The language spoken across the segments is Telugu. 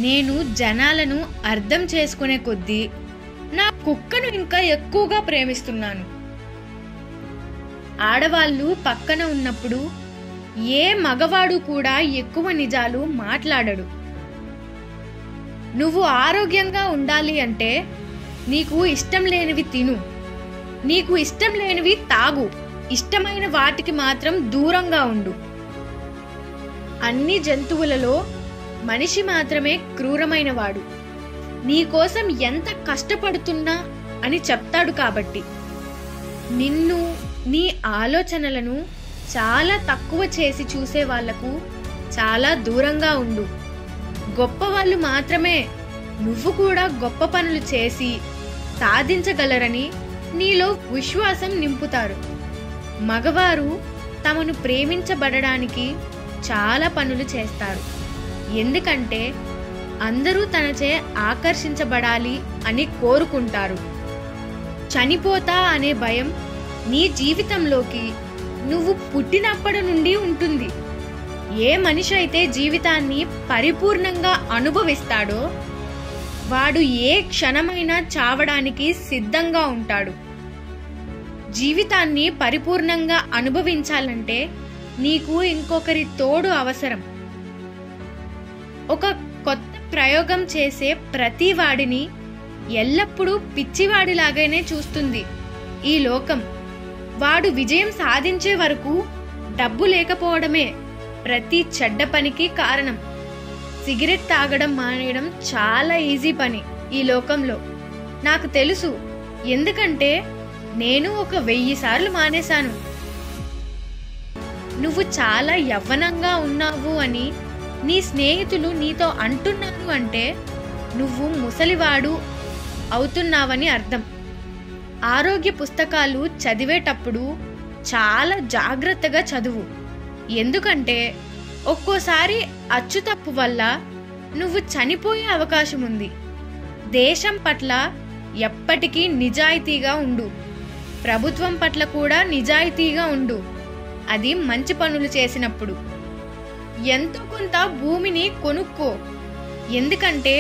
నేను జనాలను అర్థం చేసుకునే కొద్దీ నా కుక్కను ఇంకా ఎక్కువగా ప్రేమిస్తున్నాను. ఆడవాళ్ళు పక్కన ఉన్నప్పుడు ఏ మగవాడు కూడా ఎక్కువ నిజాలు మాట్లాడడు. నువ్వు ఆరోగ్యంగా ఉండాలి అంటే నీకు ఇష్టం లేనివి తిను, నీకు ఇష్టం లేనివి తాగు, ఇష్టమైన వాటికి మాత్రం దూరంగా ఉండు. అన్ని జంతువులలో మనిషి మాత్రమే క్రూరమైనవాడు. నీకోసం ఎంత కష్టపడుతున్నా అని చెప్తాడు. కాబట్టి నిన్ను, నీ ఆలోచనలను చాలా తక్కువ చేసి చూసే వాళ్లకు చాలా దూరంగా ఉండు. గొప్పవాళ్ళు మాత్రమే నువ్వు కూడా గొప్ప పనులు చేసి సాధించగలరని నీలో విశ్వాసం నింపుతారు. మగవారు తమను ప్రేమించబడడానికి చాలా పనులు చేస్తారు. ఎందుకంటే అందరూ తనచే ఆకర్షించబడాలి అని కోరుకుంటారు. చనిపోతా అనే భయం నీ జీవితంలోకి నువ్వు పుట్టినప్పటి నుండి ఉంటుంది. ఏ మనిషి అయితే జీవితాన్ని పరిపూర్ణంగా అనుభవిస్తాడో వాడు ఏ క్షణమైనా చావడానికి సిద్ధంగా ఉంటాడు. జీవితాన్ని పరిపూర్ణంగా అనుభవించాలంటే నీకు ఇంకొకరి తోడు అవసరం. ఒక కొత్త ప్రయోగం చేసే ప్రతి వాడిని ఎల్లప్పుడూ పిచ్చివాడిలాగానే చూస్తుంది ఈ లోకం. వాడు విజయం సాధించే వరకు డబ్బు లేకపోవడమే ప్రతి చెడ్డ పనికి కారణం. సిగరెట్ తాగడం మానేయడం చాలా ఈజీ పని ఈ లోకంలో. నాకు తెలుసు, ఎందుకంటే నేను 1000 సార్లు మానేశాను. నువ్వు చాలా యవ్వనంగా ఉన్నావు అని నీ స్నేహితులు నీతో అంటున్నారు అంటే నువ్వు ముసలివాడు అవుతున్నావని అర్థం. ఆరోగ్య పుస్తకాలు చదివేటప్పుడు చాలా జాగ్రత్తగా చదువు. ఎందుకంటే ఒక్కోసారి అచ్చుతప్పు వల్ల నువ్వు చనిపోయే అవకాశం ఉంది. దేశం పట్ల ఎప్పటికీ నిజాయితీగా ఉండు. ప్రభుత్వం పట్ల కూడా నిజాయితీగా ఉండు. అది మంచి పనులు చేసినప్పుడు. ఎంతో కొంత భూమిని కొనుక్కో. ఎందుకంటే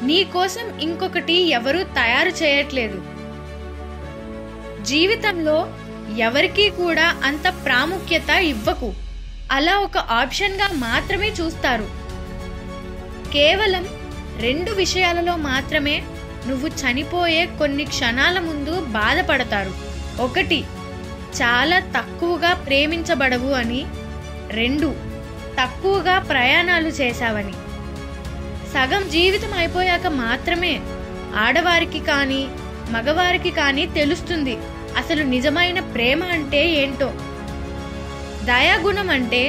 నీ కోసం ఇంకొకటి ఎవరూ తయారు చేయట్లేదు. జీవితంలో ఎవరికీ కూడా అంత ప్రాముఖ్యత ఇవ్వకు. అలా ఒక ఆప్షన్గా మాత్రమే చూస్తారు. కేవలం 2 విషయాలలో మాత్రమే నువ్వు చనిపోయే కొన్ని క్షణాల ముందు బాధపడతారు. 1, చాలా తక్కువగా ప్రేమించబడవు అని. 2, తక్కువగా ప్రయాణాలు చేశావని. సగం జీవితం అయిపోయాక మాత్రమే ఆడవారికి కానీ మగవారికి కానీ తెలుస్తుంది అసలు నిజమైన ప్రేమ అంటే ఏంటో. దయాగుణం అంటే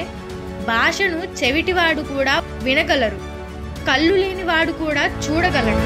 భాషను చెవిటివాడు కూడా వినగలరు, కళ్ళు లేనివాడు కూడా చూడగలడు.